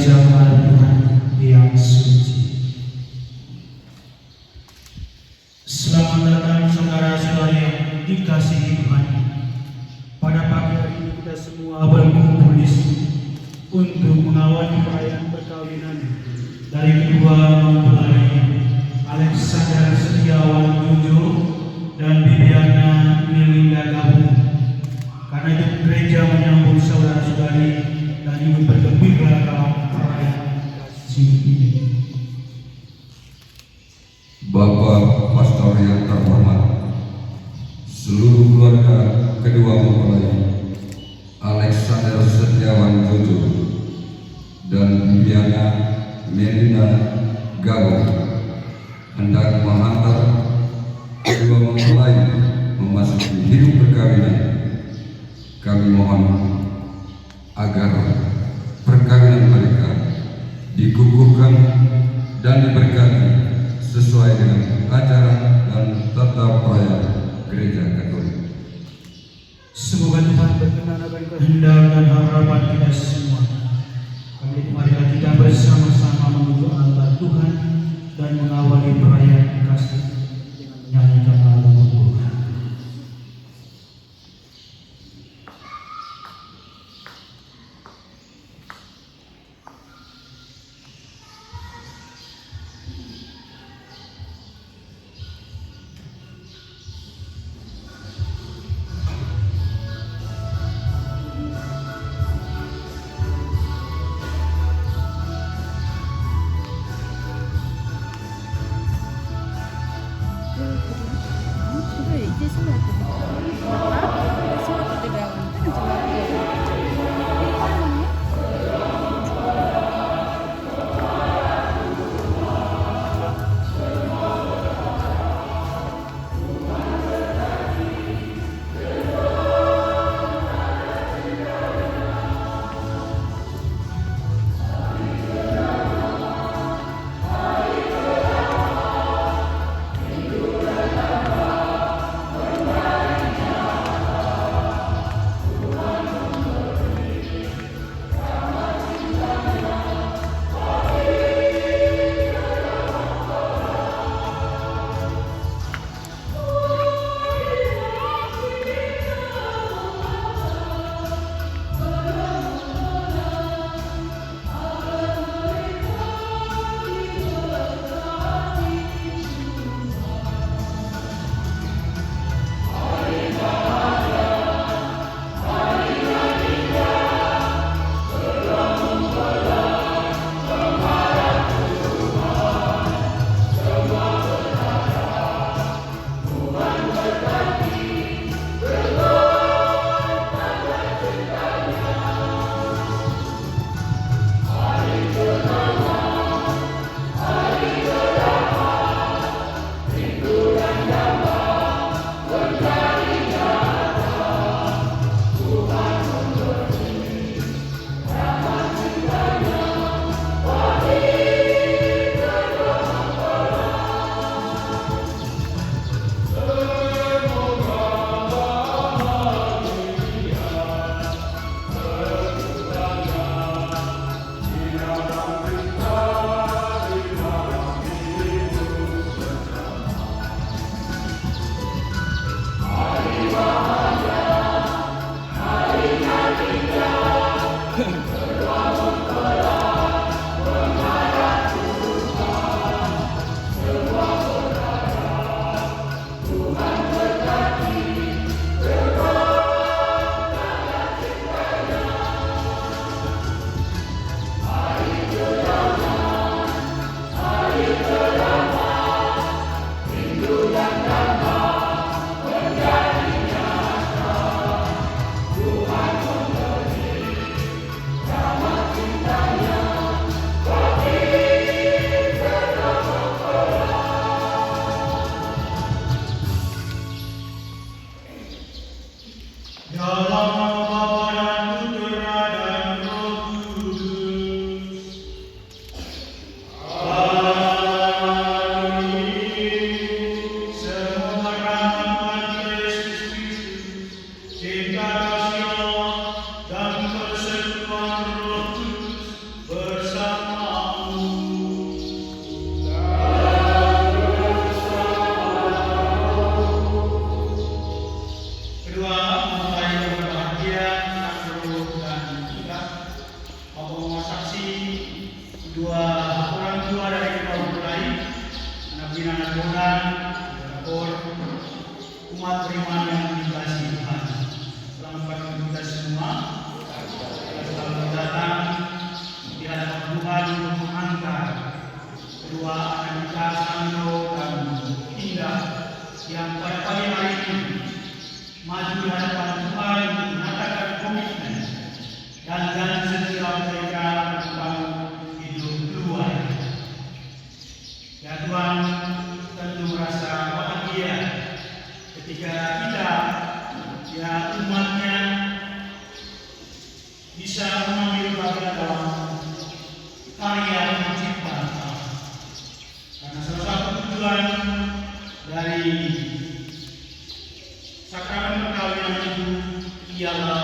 zaman Tuhan yang suci. Selamat datang saudara-saudara yang dikasihi Tuhan. Pada pagi hari ini kita semua berkumpul di sini untuk mengawali perayaan perkawinan dari kedua mempelai, Alexander Setiawan Jojo dan Bibiana Melinda Gabu. Karena itu gereja menyambut saudara-saudari dan ikut bergembira dalam perayaan kasih ini. Bapak Pastor yang terhormat, seluruh keluarga kedua mempelai Alexander Setiawan Jojo dan Bibiana Melinda Gago hendak menghantar kedua mempelai memasuki hidup perkawinan. Kami mohon agar perkawinan mereka dikukuhkan dan diberkati sesuai dengan ajaran dan tata perayaan Gereja Katolik. Semoga Tuhan berkenan akan kehendak dan harapan kita semua. Marilah kita bersama-sama menuju altar Tuhan dan mengawali perayaan kasih dengan menyanyikan lagu Tuhan. Cinta kasih Allah dan persekutuan Roh Kudus bersama beriman yang dikasihi Tuhan. Selamat pagi kita semua. Selamat datang di hadapan Tuhan untuk mengangkat kedua anak kita Sandro dan Indah yang pada pagi hari ini maju di hadapan Tuhan untuk menyatakan komitmen dan janji setia mereka tentang hidup keluarga. Ya Tuhan, tentu merasa bahagia ketika kita, ya umatnya, bisa mengambil bagian dalam karya penciptaan Allah. Karena salah satu tujuan dari sakramen perkawinan itu ialah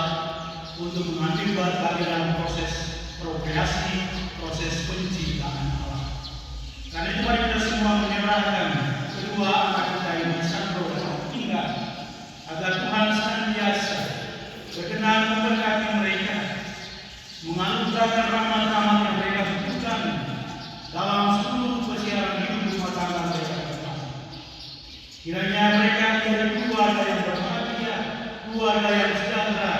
untuk mengambil bagian dalam proses prokreasi, proses penciptaan Allah. Karena itu mari kita semua menyerahkan kedua anak kita ini, Sandro dan Indah, agar Tuhan senantiasa berkenan memberkati mereka, menganugerahkan rahmat-rahmat yang mereka butuhkan dalam seluruh persiaran hidup rumah tangga mereka. Kiranya mereka menjadi keluarga yang berbahagia, keluarga yang sejahtera.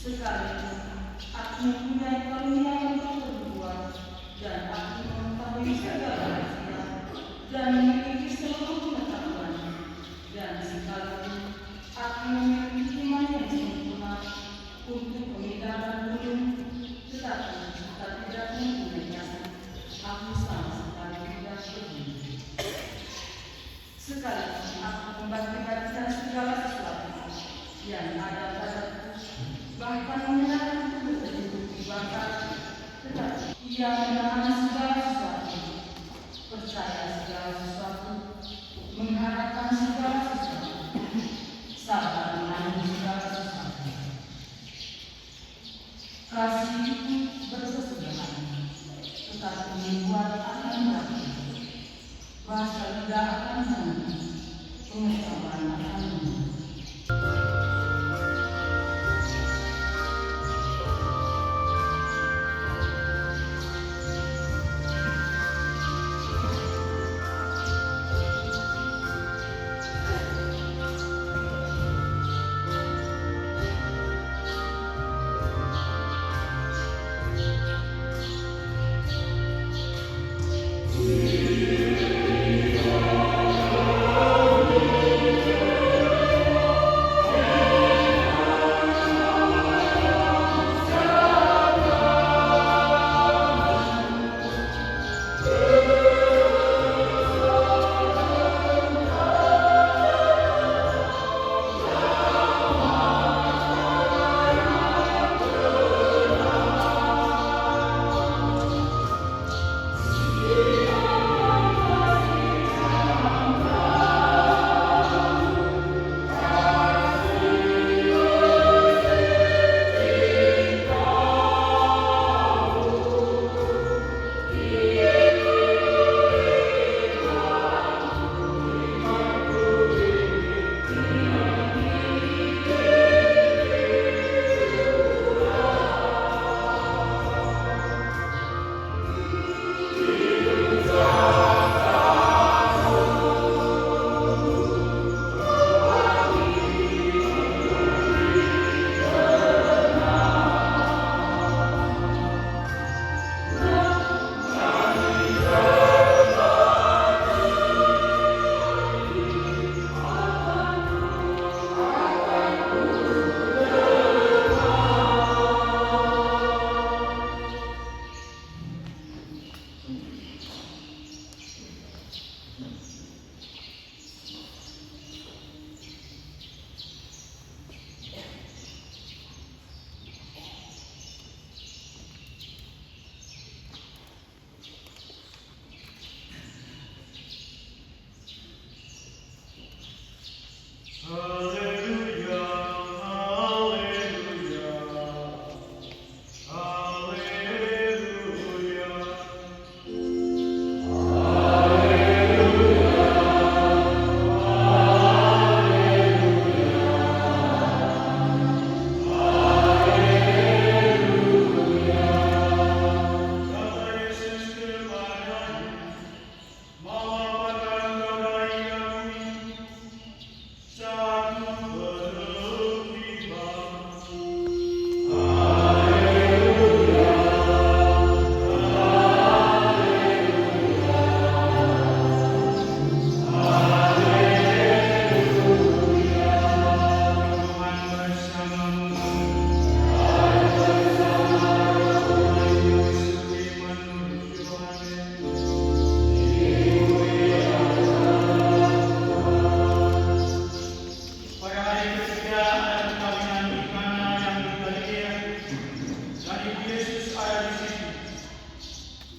Sekalipun aku mempunyai karunia untuk berbuat dan aku mengetahui segala rahasia dan memiliki seluruh pengetahuan, dan sekalipun aku memiliki iman yang sempurna untuk memindahkan gunung, tetapi jika tidak mempunyai kasih, aku sama sekali tidak berguna. Sekalipun aku membagi-bagikan segala sesuatu yang ada padaku, bahkan menyerahkan tubuh untuk dibakar, tetapi ia menahan segala sesuatu, percaya segala sesuatu, mengharapkan segala sesuatu, sabar menanggung segala sesuatu. Kasih itu bersesudahan, tetapi membuat akan berakhir. Bahasa tidak akan henti, pengesawan akan henti.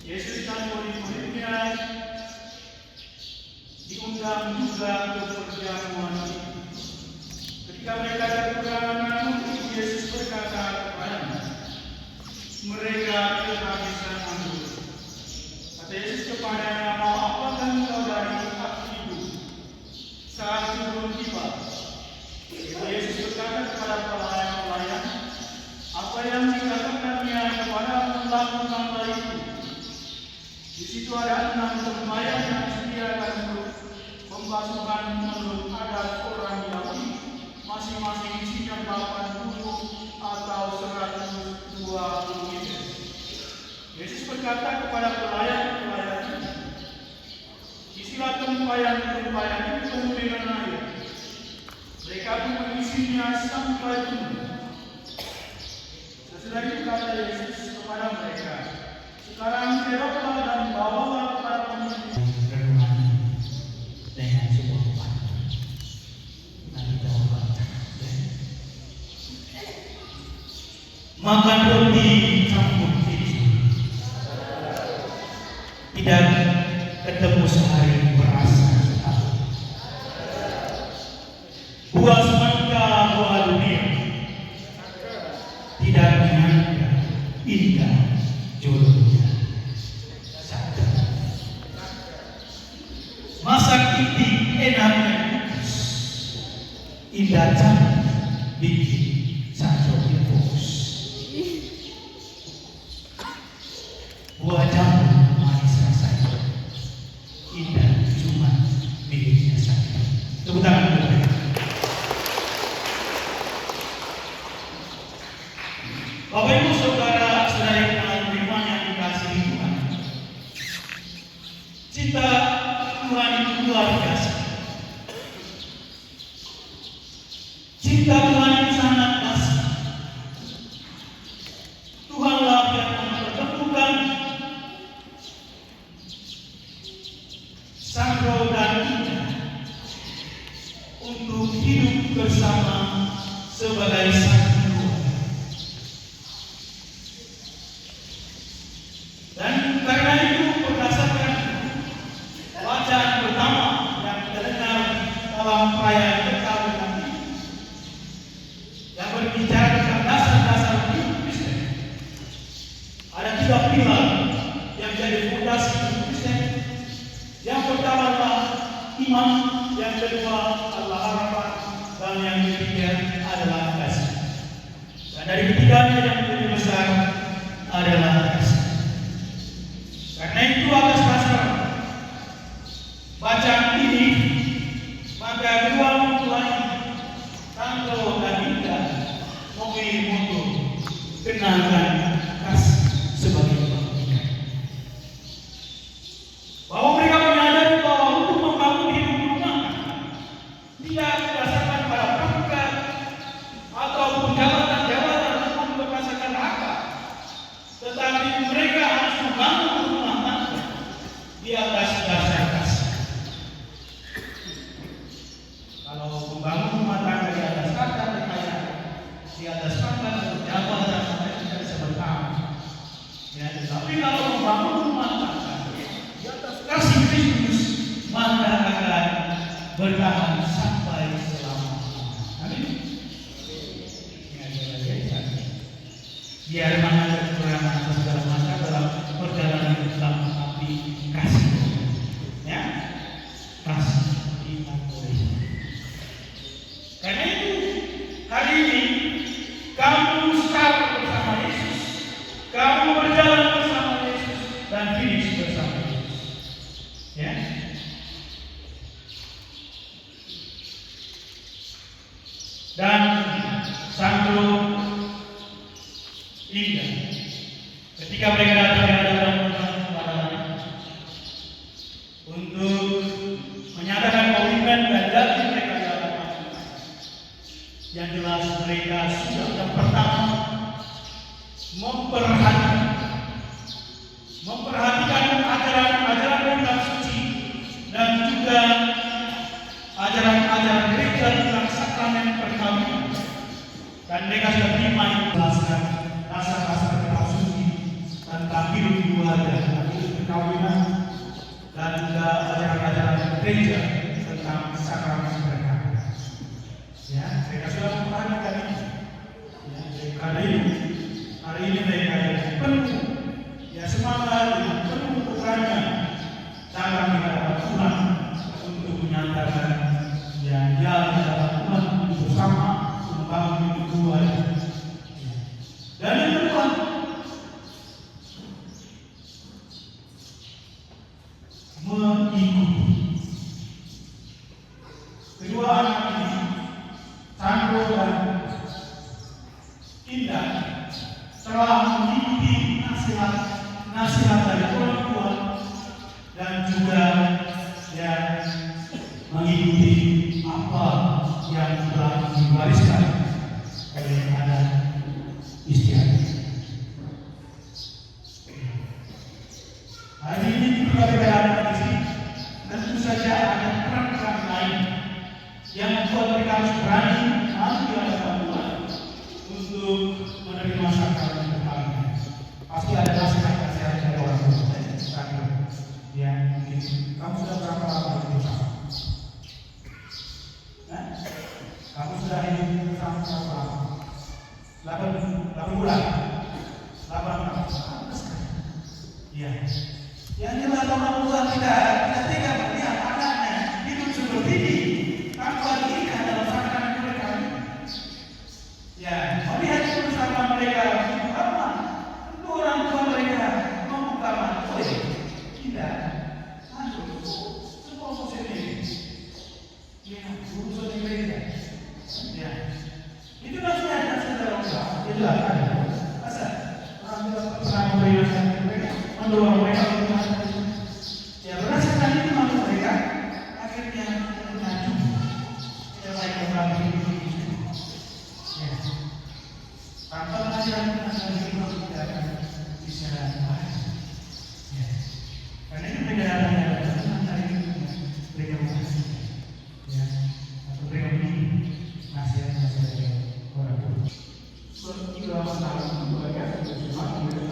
Yesus dan murid-muridnya diundang juga ke perjamuan itu. Ketika mereka kekurangan, Yesus berkata kepadanya, mereka kehabisan anggur. Kata Yesus kepadanya, mau apakah engkau dari aku hidup? Saat itu belum tiba. Yesus berkata kepada pelayan-pelayan, apa yang dikatakannya kepadamu lakukanlah itu. Di situ ada 6 sembahyang yang disediakan untuk pembasuhan menurut adat orang Yahudi, masing-masing isinya 80 atau 120 liter. Yesus berkata kepada pelayan-pelayan, isilah tempayan-tempayan itu penuh dengan air. Mereka pun mengisinya sampai penuh. Sesudah itu kata Yesus kepada mereka, sekarang seroklah dan bawalah kepada pemimpin. Renungan dengan sebuah pantun. Nanti kita baca. Makan roti campur keju. Tidak ketemu sehari berasa setahun. Buah semangka buah dunia. Tidak menyangka indah jodohnya. Masak inti enaknya kukus, indah cantik bikin satu fokus. Buah jambu manis rasanya, indah cuma miliknya saja. Tepuk tangan dulu. Bapak Ibu Saudara saudari penerima yang dikasihi Tuhan, cinta Tuhan itu luar biasa. Cinta Tuhan itu sangat dahsyat. Tuhanlah yang mempertemukan sang roh dan kita untuk hidup bersama sebagai satu keluarga. Dan karena itu berdasarkan bacaan pertama yang kita dengar dalam perayaan Natal nanti yang berbicara tentang dasar-dasar hidup Kristen, ada 3 pilar yang jadi fondasi hidup Kristen. Yang pertama adalah iman, yang kedua adalah harapan, dan yang ketiga adalah kasih. Dan dari ketiganya yang lebih besar adalah kasih. Karena itu atas dasar bacaan ini, maka kedua mempelai Tanglo dan Indah memilih untuk kenalkan kasih sebagai pemikat. Bahwa mereka menyadari bahwa untuk membangun hidup rumah tidak berdasarkan pada pangkat atau jabatan-jabatan untuk berdasarkan harta, tetapi mereka harus membangun rumah tangga di atas dasar kasih. Kalau membangun rumah tangga di atas harta kekayaan, di atas pangkat atau jabatan, mereka tidak bisa bertahan. Ya, tetapi kalau membangun rumah tangga di atas kasih Kristus, maka akan bertahan sampai selama-lamanya. Amin. Biar mana kekurangan atau segala macam dalam perjalanan Islam, tapi kasih, ya, kasih diakui. Karena itu hari ini kamu start bersama Yesus, kamu berjalan bersama Yesus dan finish bersama Yesus, ya. Dan Sandro Indah, ketika mereka datang ke hadapan Tuhan untuk menyatakan komitmen dan janji mereka di hadapan Tuhan, yang jelas mereka sudah yang pertama memperhatikan ajaran-ajaran kitab suci dan juga ajaran-ajaran gereja tentang sakramen perkawinan, dan mereka sudah terima dasar-dasar kitab suci tentang hidup keluarga. gereja tentang sakramen pernikahan. Ya, mereka sudah memperhatikan ini. Ya, karena ini hari ini mereka penuh ya semangat dengan penuh keberanian dalam kita umat untuk menyatakan ya dia adalah umat bersama membangun hidup keluarga. Dan yang kedua, mengikuti. Kedua anak ini, Sandro dan Indah, telah mengikuti nasihat dari orang tua dan juga mengikuti apa yang telah diwariskan oleh anak istiadat. Hari ini kita berada di sini, tentu saja ada peran-peran lain yang membuat mereka harus berani maju di hadapan Tuhan untuk menerima sakramen perkawinan. Pasti ada nasihat-nasihat dari orang tua. Ya, mungkin kamu sudah berapa lama hidup bersama? Kamu sudah hidup bersama berapa lama? 8 bulan. 8 tahun. Iya. Yang jelas orang tua tidak tega melihat anaknya hidup seperti ini tanpa diikat dalam sakramen perkawinan. Ya, melihat bersama mereka hidup aman. Tentu orang tua mereka membuka mata. Tidak. Semua sendiri. Ya, urusan di gereja. Ya. Itu nasihat saudara tua. Jelas ada. Masa orang tua pernah memberikan mereka, mendorong mereka untuk ya berdasarkan itu malu mereka akhirnya maju. Ya baik kembali ya. Tanpa ajaran kita tidak akan bisa baik. Ya. Karena ini mereka dari mereka ya atau mereka nasihat orang tua. Sudah masalah keluarga semua mereka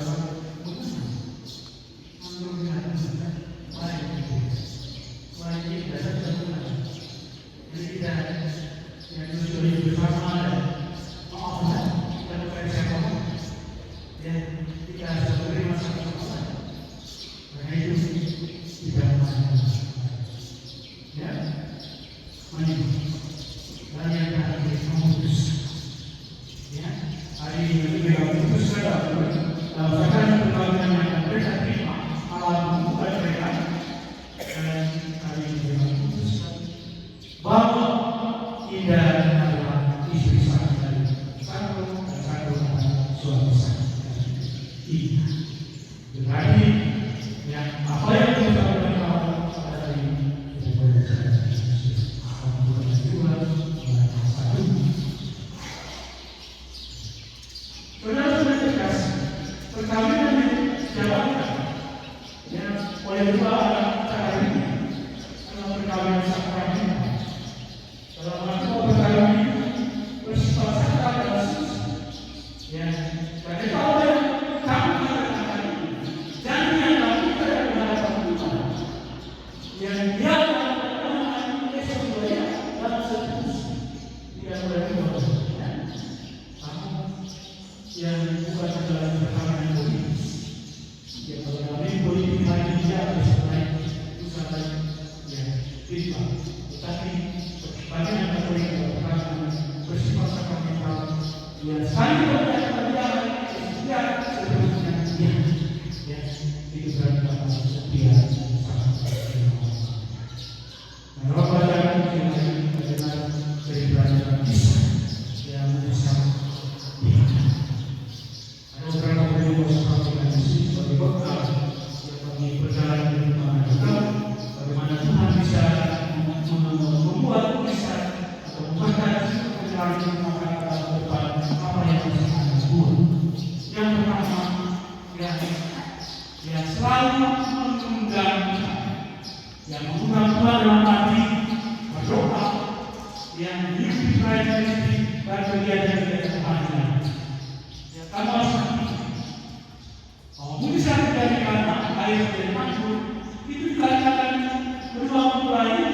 air dari makhluk itu dikatakan berulang-ulang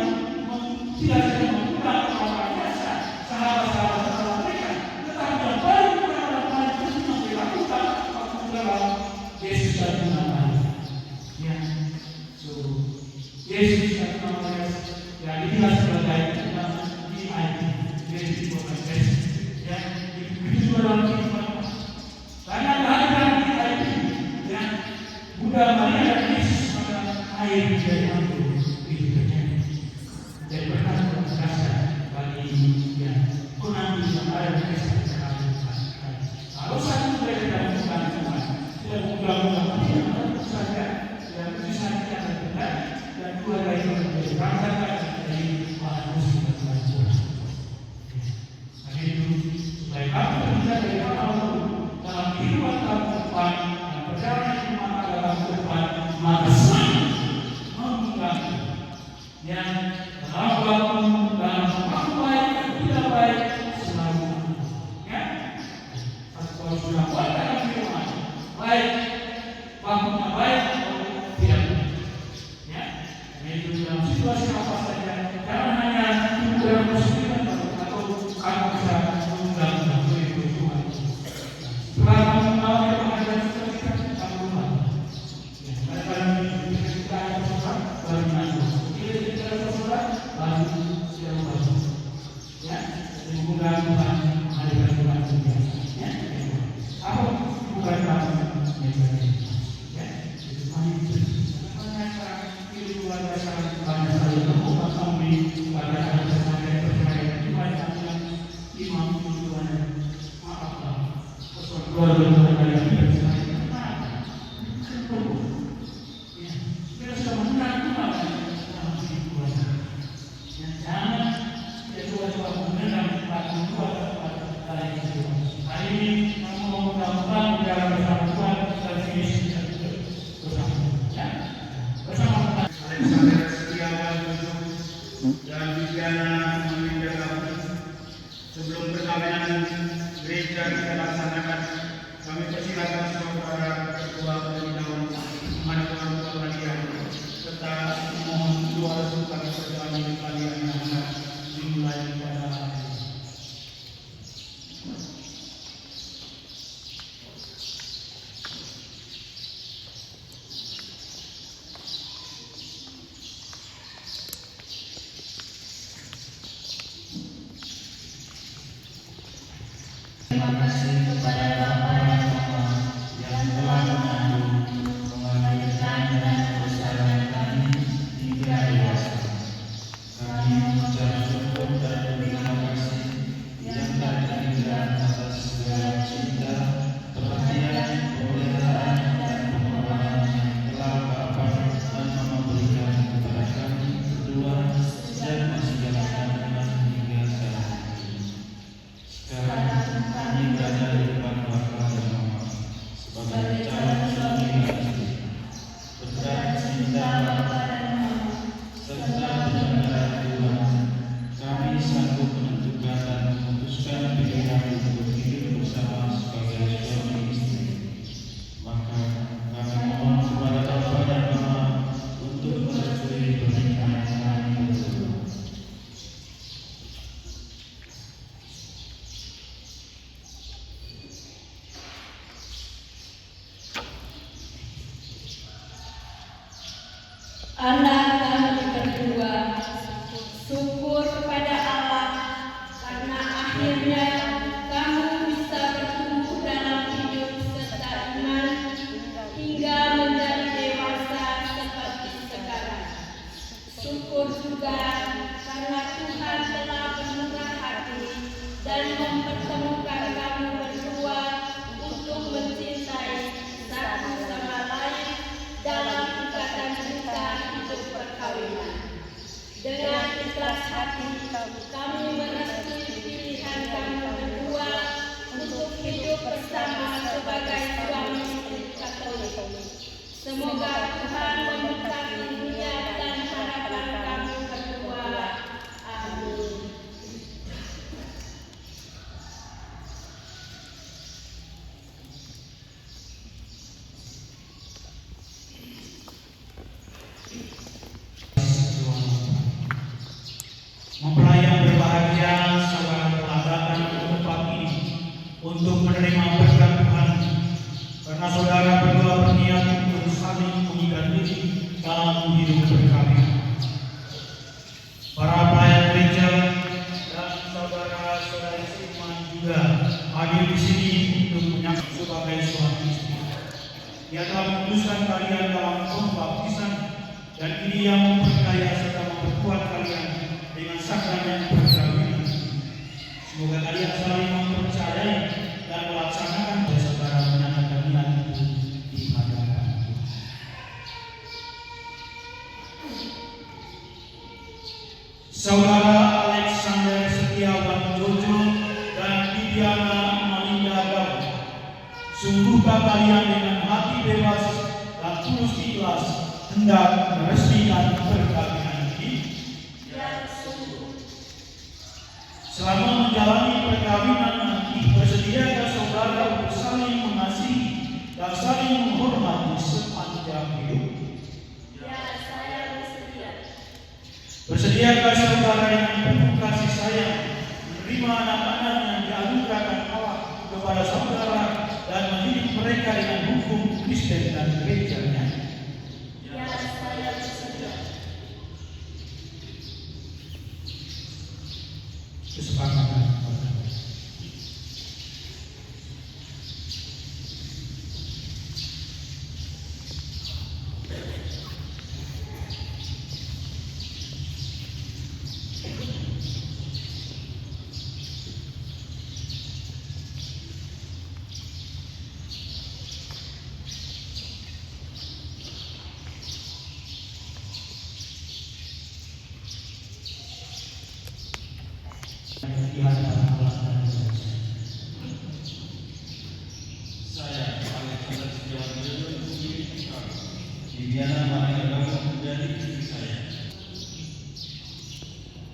Yesus dan nama. Ya, so Yesus dan nama ya inilah sebagai DIP, Yesus bukan Yesus. Ya, itu dalam kehidupan. Karena dalam DIP, ya Buddha Maria dan Yesus pada air dari anggur itu terjadi. Jadi berkat berkasa bagi ya pengambil yang ada di desa sekarang. Kalau satu dari dalam Tuhan tidak mudah-mudahan saja yang itu saja akan benar dan keluarga itu akan berangkat dari bahan musik dan bahan Tuhan. Karena itu supaya kamu bisa dari awal dalam kehidupan kamu depan dan perjalanan iman dalam depan maka selalu mengganggu yang dalam waktu baik dan tidak baik selalu ya. Kalau sudah kuat dalam firman baik waktunya baik atau tidak ya. Itu dalam situasi apa saja jangan hanya tunggu dalam kesulitan atau kamu bisa mengganggu itu Tuhan. Setelah kamu mengalami pengajaran seperti itu kamu lupa ya. Mereka kita ada sesuatu baru mengaku kita ada sesuatu baru sudah lupa ya. Jadi mudah-mudahan Tuhan hadirkan Tuhan juga ya. Apa bukan kamu ya. Itu mari itu luar biasa banyak sekali tempat kami pada hari percaya itu banyak yang imam Tuhan maaflah keluarga keluarga yang percaya ya kita sudah mengenal Tuhan dalam hidup keluarga ya jangan ya coba-coba mengenal Tuhan dari hidup hari ini kamu mau mudah-mudahan berjalan bersama Tuhan dari sini kita bersama ya bersama Alexander Setiawan dan Viviana Mamindra. Sebelum perkawinan gereja kita laksanakan, kami persilakan semua para ketua pembinaan Mantuan Kalian serta mohon doa restu kami perjalanan kalian yang akan dimulai pada hari ini. Terima kasih kepada Bapa yang Sama yang telah mengandung, melahirkan dan membesarkan kami hingga dewasa. Kami mengucap syukur dan berterima kasih yang tak terhingga atas segala cinta, perhatian, pemeliharaan dan pengorbanan yang telah Bapa dan Mama berikan kepada kami berdua dan masih dalam kandungan hingga saat ini. Sekarang kami berada di depan Bapa dan Mama sebagai calon suami dan istri. Berkat cinta Bapa dan Mama serta penyelenggaraan Tuhan, kami sanggup menentukan dan memutuskan pilihan untuk hidup bersama sebagai suami istri. Maka kami mohon kepada Bapa dan Mama untuk merestui pernikahan kami berdua. Anak kami berdua, syukur kepada Allah karena akhirnya kamu bisa bertumbuh dalam hidup serta iman hingga menjadi dewasa seperti sekarang. Syukur juga karena Tuhan telah bermurah hati dan mempertemukan kamu berdua untuk mencintai satu sama lain dalam ikatan cinta hidup berkah. Ia telah memutuskan kalian dalam pembaptisan, dan ini yang memperkaya serta memperkuat kalian dengan sakramen perkawinan. Semoga kalian saling mempercayai dan melaksanakan saudara menyatakan niat itu di hadapan Tuhan. Saudara Alexander Setiawan Jojo dan Bibiana Malinda Gabung, sungguhkah kalian dengan hati bebas dan tulus ikhlas hendak meresmikan perkawinan ini? Ya, sungguh. Selama menjalani perkawinan nanti, bersediakah saudara untuk saling mengasihi dan saling menghormati sepanjang hidup? Ya, saya bersedia. Bersediakah saudara dengan penuh kasih sayang menerima anak-anak yang dianugerahkan Allah kepada saudara dan mendidik mereka dengan hukum Kristen dan gerejanya? Ya, saya bersedia. Kesepakatan. Di hadapan Allah dan Tuhan. Saya, Alexander Setiawan Jojo, Bibiana Malinda Gabung menjadi istri saya.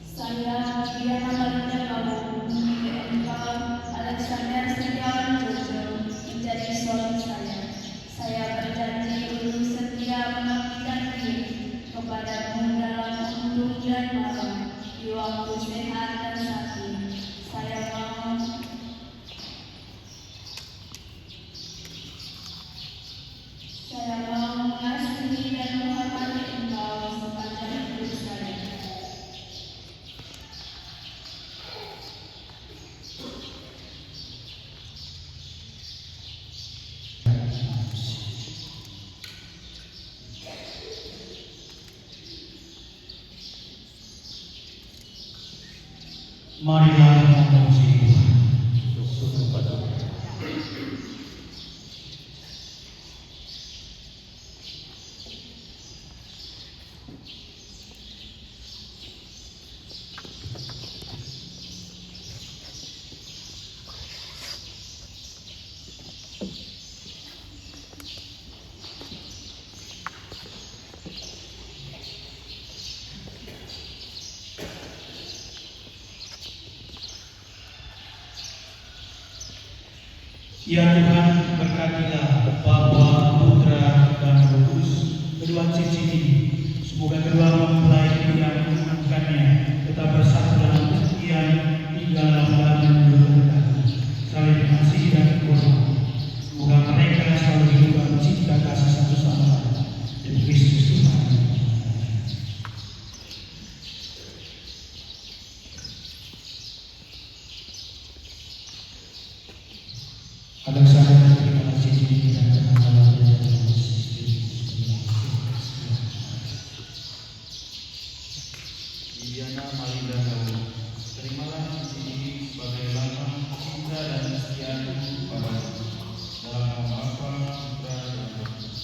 Saya, Bibiana Malinda Gabung, memilih engkau, Alexander Setiawan Jojo, menjadi suami saya. Saya berjanji untuk setia mengabdikan diri kepadamu dalam mendung dan malam, di waktu sehat dan sakit. Saya mau mengasihi dan menghormati engkau sepanjang hidup saya. Marilah memuji Tuhan. Sungguh pada Ya Tuhan, berkatilah Bapa, Putra, dan Roh Kudus kedua cincin ini. Semoga kedua mempelai yang mengenakannya tetap bersatu dalam kesetiaan hingga lamanya berkah, saling mengasihi dan hormat. Semoga mereka selalu hidup dalam cinta kasih satu sama lain. Demi Kristus Tuhan. Alexander terima kasih dan kenal dan Bibiana Malinda Gabung, terimalah cincin ini sebagai lambang cinta dan kesetiaanku kepadamu. Dalam nama Bapa, Putra, dan Roh Kudus.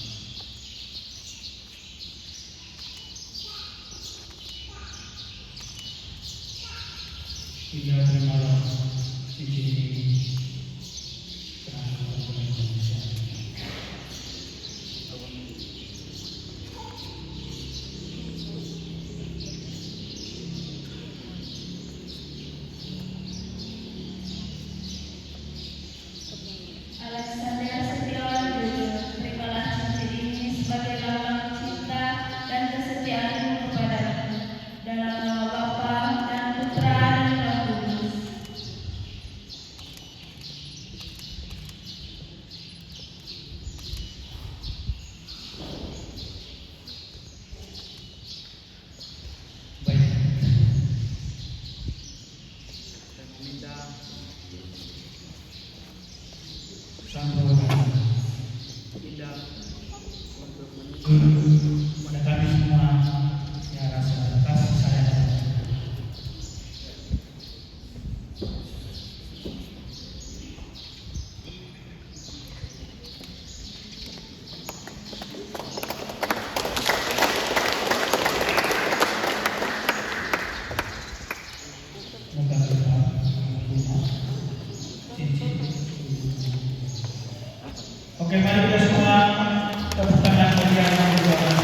Tidak terimalah cincin ini. Alexander Setiawan Jojo, terimalah cincin ini sebagai lambang cinta dan kesetiaanmu kepadamu. Dalam nama Bapa dan Putra dan Roh Kudus. Baik. Saya meminta Sampai Indah kepada kami semua ya rasa kasih sayang. Moga kita menerima cincin. Oke, mari kita semua tepuk tangan bagi yang kedua kali.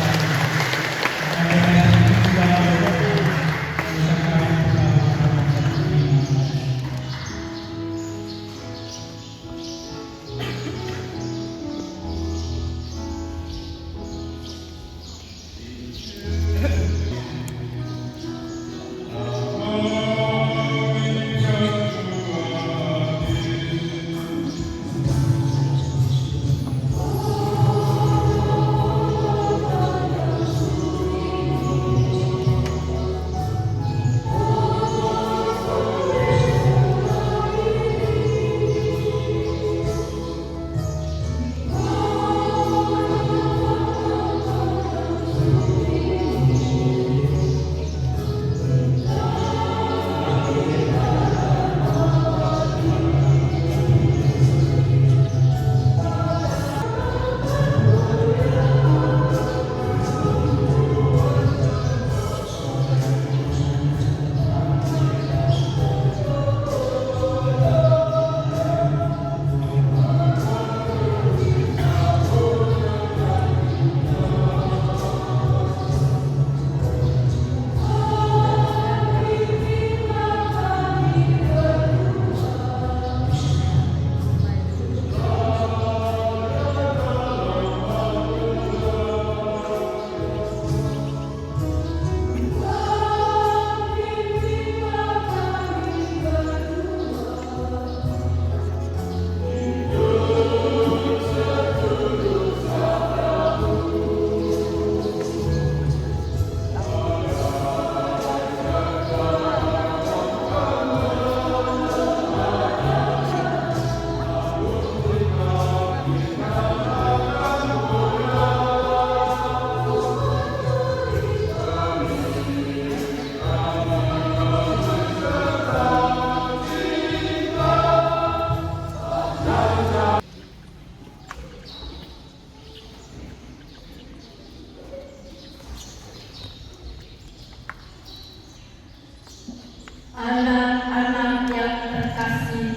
Anak-anak yang terkasih,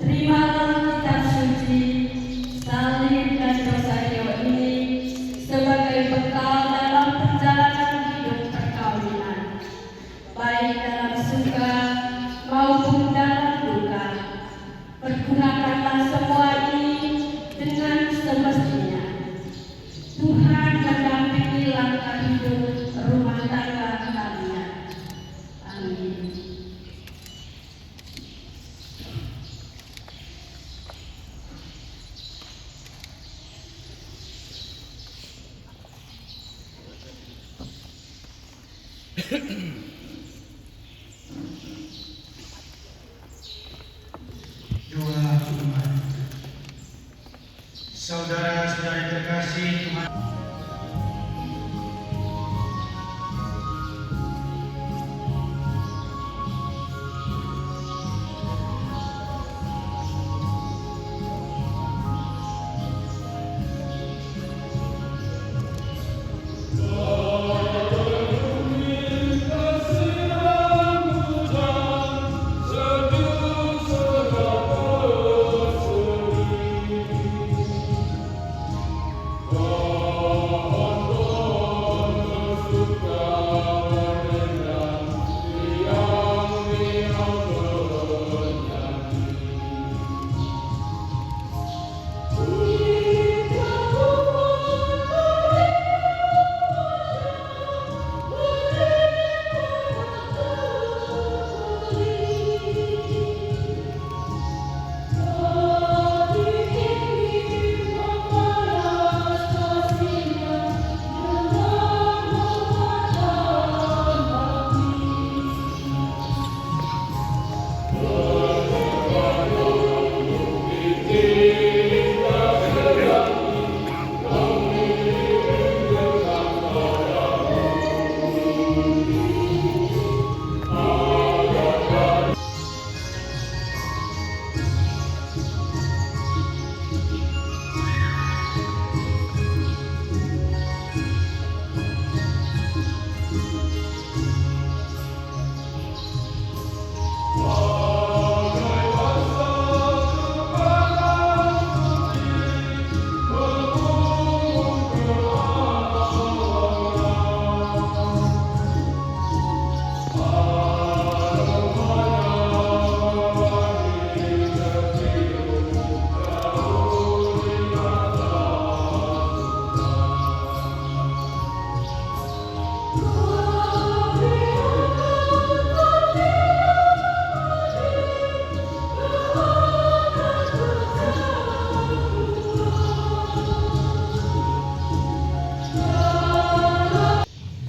terimalah kitab suci, salib dan rosario ini sebagai bekal dalam perjalanan hidup perkawinan, baik dalam suka maupun dalam duka. Pergunakanlah semua ini dengan semestinya. Tuhan mendampingi langkah hidup rumah tangga kalian. Amin. Doa Tuhan. Saudara-saudara terkasih, Tuhan Oh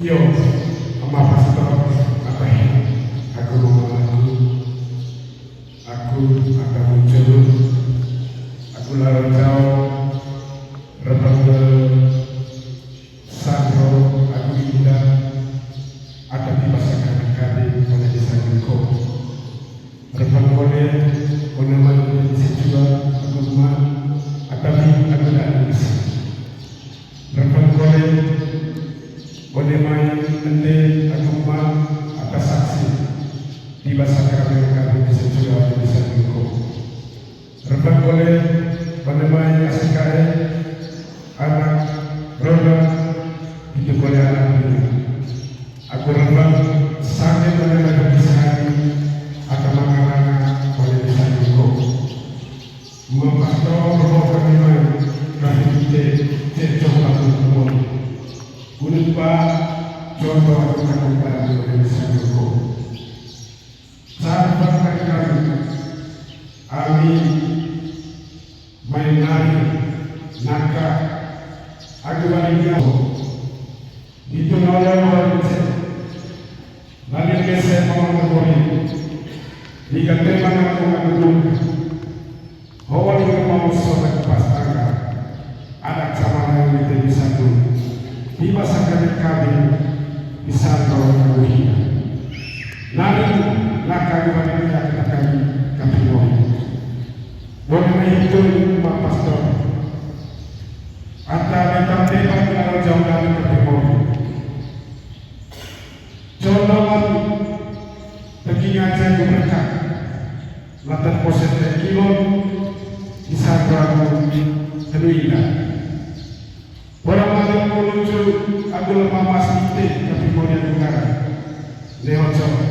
Yo, sama pastor apa ya? Aku akan muncul. Aku lalu tahu repang sandro aku indah akan dipasakan kali oleh desa Gengko. Repang boleh menemani di situ juga aku rumah akan aku dah bisa. Repang boleh main ende agama atas saksi di bahasa kami bisa juga bisa Gengko. Repang boleh main asikae anak roda itu boleh anak ini. Aku repang sangat boleh bisa akan mengatakan boleh bisa Gengko. Mempastor roh kami main kami kita coba untuk Gunung Pak, contoh aku lakukan oleh Desa Gengko. Saat kami main nari, naka, aku baliknya itu nolong balik saya mau ngomongin diganti mana aku ngomong awal juga mau sobat pasangan anak sama yang kita bisa dulu di masa kami bisa tahu lalu nakal kami kami mau boleh itu Pak Pastor antara tempat kalau jauh dari kami mau contoh pergi ngajar di mereka latan poset kilo bisa berapa kedua orang malam menuju Abdul Mamas Mite tapi mau dia negara lewat jauh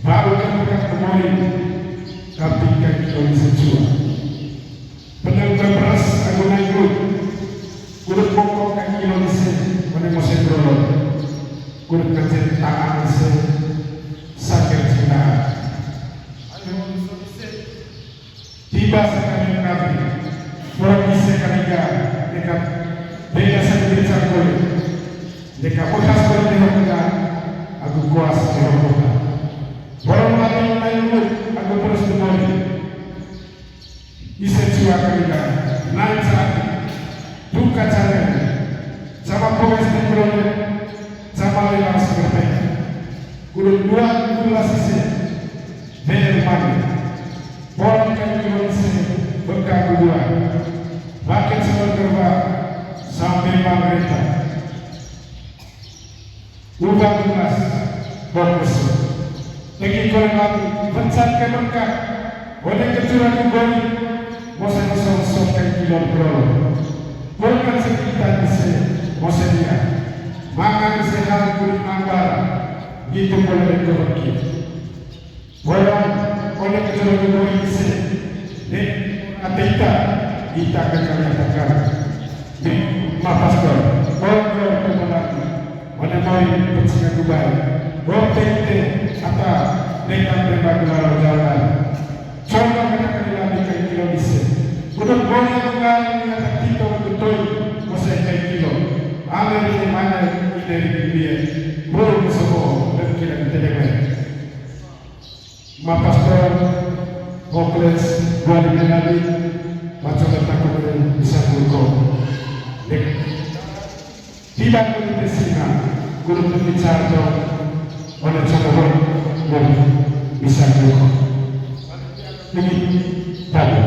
baru kan mereka kembali tapi kan kita bisa jual penang beras aku naik kurut pokok kan kilo bisa mana mau saya berolong kurut kerja tangan bisa sakit cinta tiba sekali kami orang bisa kami dekat beda saya bicara boleh dekat bekas boleh dekat aku kuas dekat orang lain aku terus kembali bisa juga kami naik saat duka cara sama pokok boleh sama lewat seperti kurun dua sisi bermana orang kami bisa berkah dua bahkan sebenarnya sampai pemerintah ubah tugas fokus bagi korban pencet ke berkah oleh kecurangan boni mosen sosok kilo pro bukan sekitar bisa mosen dia makan sehat kulit nambar gitu boleh berkah orang oleh kecurangan boni bisa dek atita kita akan katakan Pastor, orang kemenangan, mana mau pencinta kubah, rotate atau dengan berbagai jalan. Contoh kita lagi kayak kilo bisa. Untuk boleh mengalami kata kita betul, masa kayak kilo. Ada di mana ini dia, belum semua dan kita dengar. Pastor, hopeless, boleh mengalami macam takut bisa berkau. Tidak boleh tersinggah, guru berbicara oleh calon boleh bisa berkau. Ini tadi.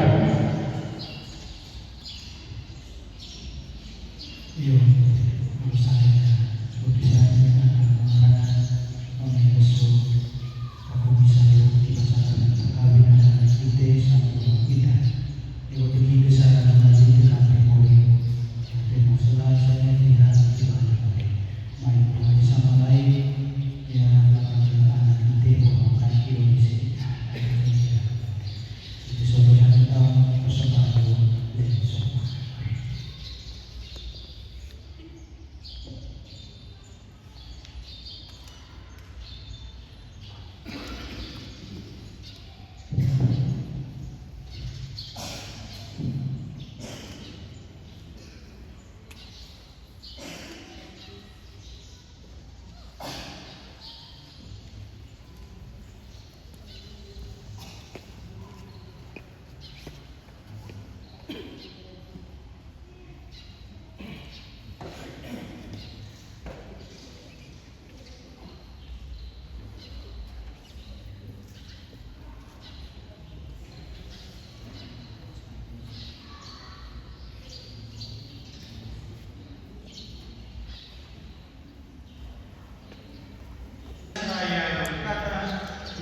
Yo, saya seperti saya akan besok aku bisa dipasakan perkawinan kita sama kita. Waktu kita saya mengaji dengan memori, masalah saya tidak dibantu. Main mengaji sama lain, ya anak kita bukan kilo di sini. Itu sebenarnya kita persoalan besok.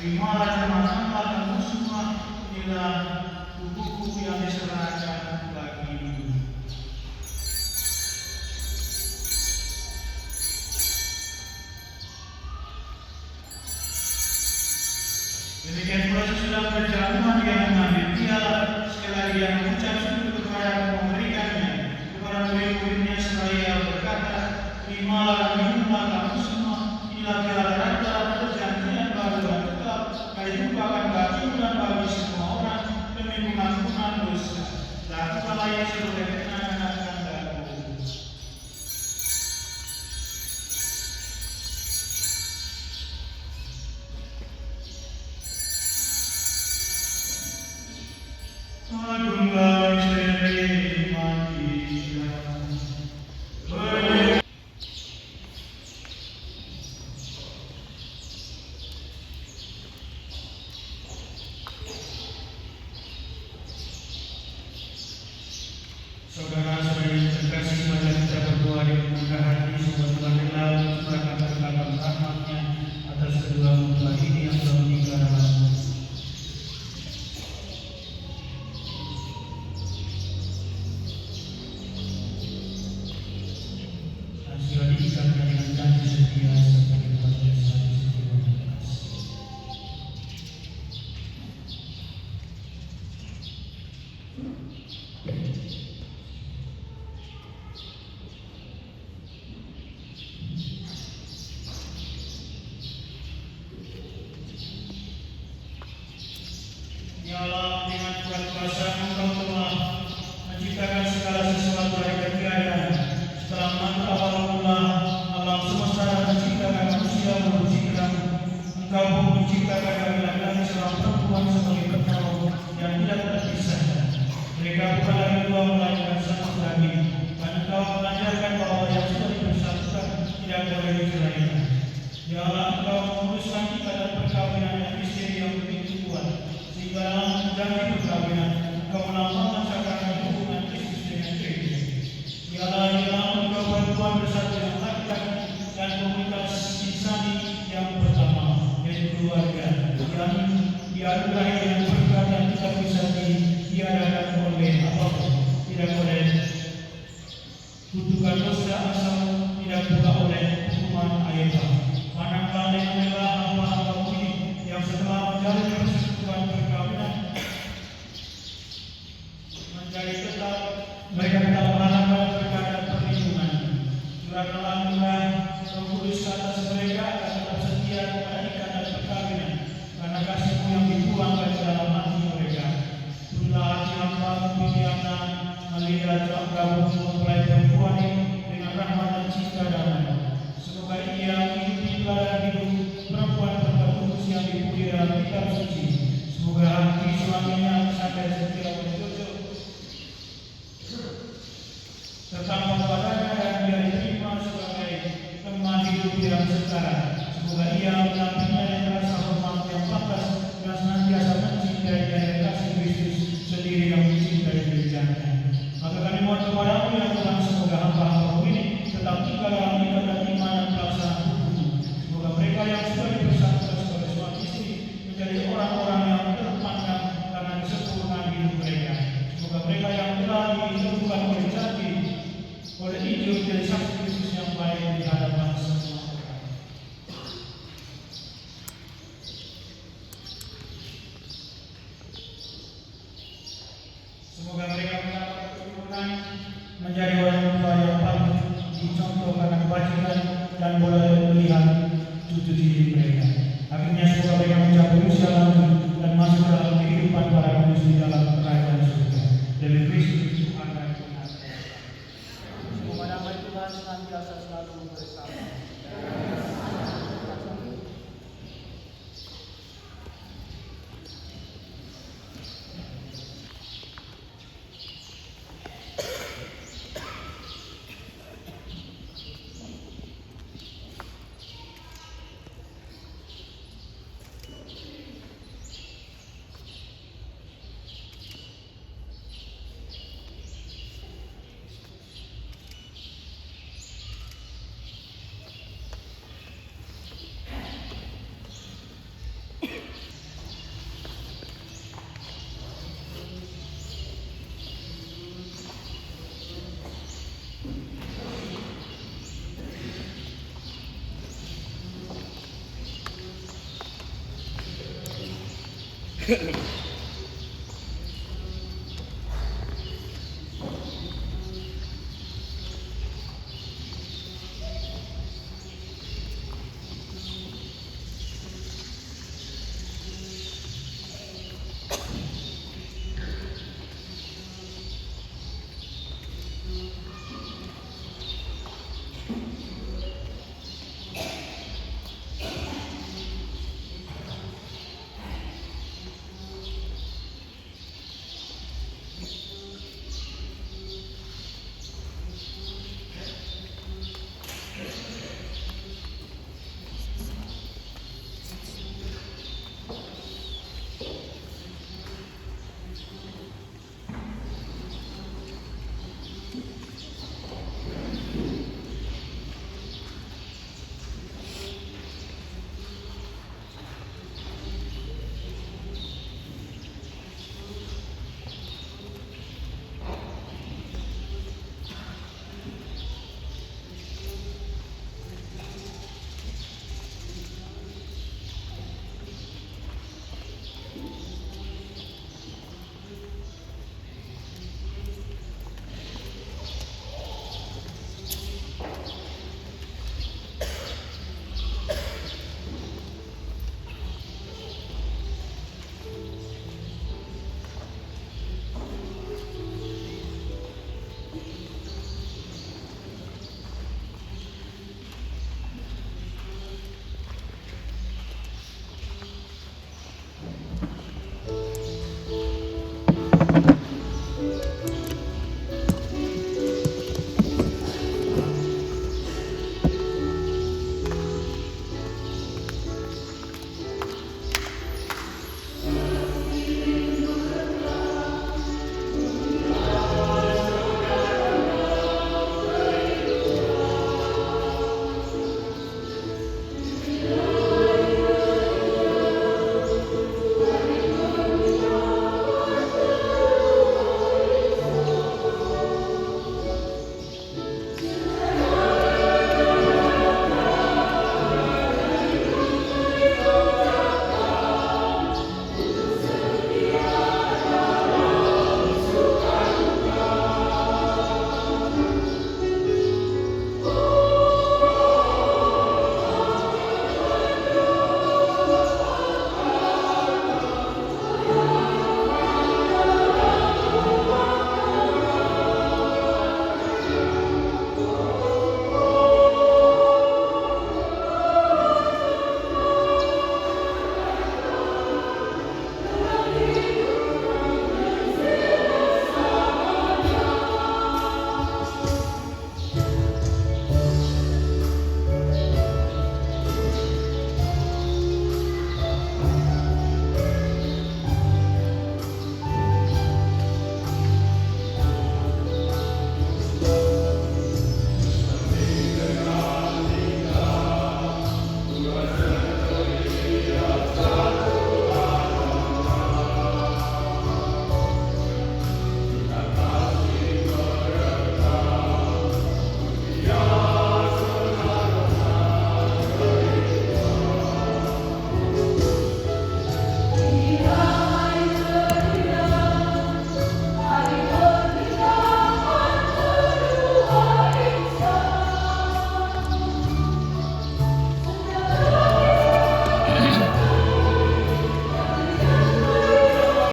terimalah dan makanlah kamu semua, inilah tubuhku yang diserahkan bagimu. Demikian pula sesudah berjamuan dia mengambil piala, sekali lagi dia mengucap syukur kepada memberikannya kepada murid-muridnya seraya berkata, terimalah dan minumlah kamu semua, inilah piala dalam perjanjian baru dan tetap, yang ditumpahkan bagimu dan bagi semua orang demi pengampunan dosa. Lakukanlah yang sebagai kenangan akan aku. Adunglah istri manusia. Saudara-saudari yang terkasih, mari kita berdoa dan membuka hati semua Tuhan rela mencurahkan berkat rahmat-Nya atas kedua mempelai ini yang telah meninggal dalam dan sudah diikatkan dengan janji setia serta kepada satu setiap kasih. Ya Allah, dengan kuat kuasa Engkau telah menciptakan segala sesuatu dari ketiadaan. Setelah mengatur awal mula alam semesta dan menciptakan manusia menuju Kamu, Engkau pun menciptakan kami laki-laki seorang perempuan sebagai penolong yang tidak terpisahkan. Mereka bukan lagi dua melainkan satu daging. Dan Engkau mengajarkan bahwa yang sudah dipersatukan tidak boleh diceraikan. Ya Allah, Engkau memutuskan kita dan perkawinan yang misteri yang begitu kuat. Sehingga dalam janji perkawinan, Engkau melambangkan sakramen hubungan Kristus dengan gereja. Ya Allah, di dalam Engkau perempuan bersatu dengan laki-laki dan komunitas insani yang pertama, yaitu keluarga, yang dianugerahi dengan berkat yang tidak bisa ditiadakan oleh apapun, tidak oleh kutukan dosa asal, tidak pula oleh hukuman ayat. Manakala dengan rela hamba-hamba-Mu ini yang setelah menjalin persekutuan perkawinan menjadi tetap, mereka tetap mengharapkan berkat dan perlindungan. Curahkanlah anugerah Roh Kudus ke atas mereka akan tetap setia kepada ikatan perkawinan karena kasih-Mu yang dituangkan ke dalam hati mereka. Tunduklah hati hamba-Mu Bibiana Melinda gabung mempelai perempuan ini dengan rahmat dan cinta damai. Semoga ia mengikuti teladan hidup perempuan terkudus yang dipuji dalam kitab suci. Semoga hati suaminya sampai setia menjunjung serta mempadanya dan dia diterima sebagai teman hidup yang setara. Semoga ia menampilnya dengan rasa hormat yang pantas dan senantiasa mencintai dan kasih Kristus sendiri yang mencintai gerejanya. Maka kami mohon kepada-Mu ya Tuhan, semoga hamba-hamba-Mu ini tetap tinggal dalam ikatan iman dan pelaksanaan hukum-Mu. Semoga mereka yang sudah dipersatukan sebagai suami istri menjadi orang-orang yang terpandang karena kesempurnaan hidup mereka. Semoga mereka yang telah ditentukan oleh janji oleh Injil menjadi saksi Kristus yang baik di hadapan semua orang. Semoga mereka mendapat keturunan menjadi orang tua yang patut dicontoh karena kebajikan dan boleh melihat cucu diri mereka. Akhirnya semoga mereka mencapai usia lanjut dan masuk dalam kehidupan para kudus di dalam kerajaan surga. Demi Kristus Tuhan dan Tuhan. Semoga damai Tuhan senantiasa selalu bersama. Amin.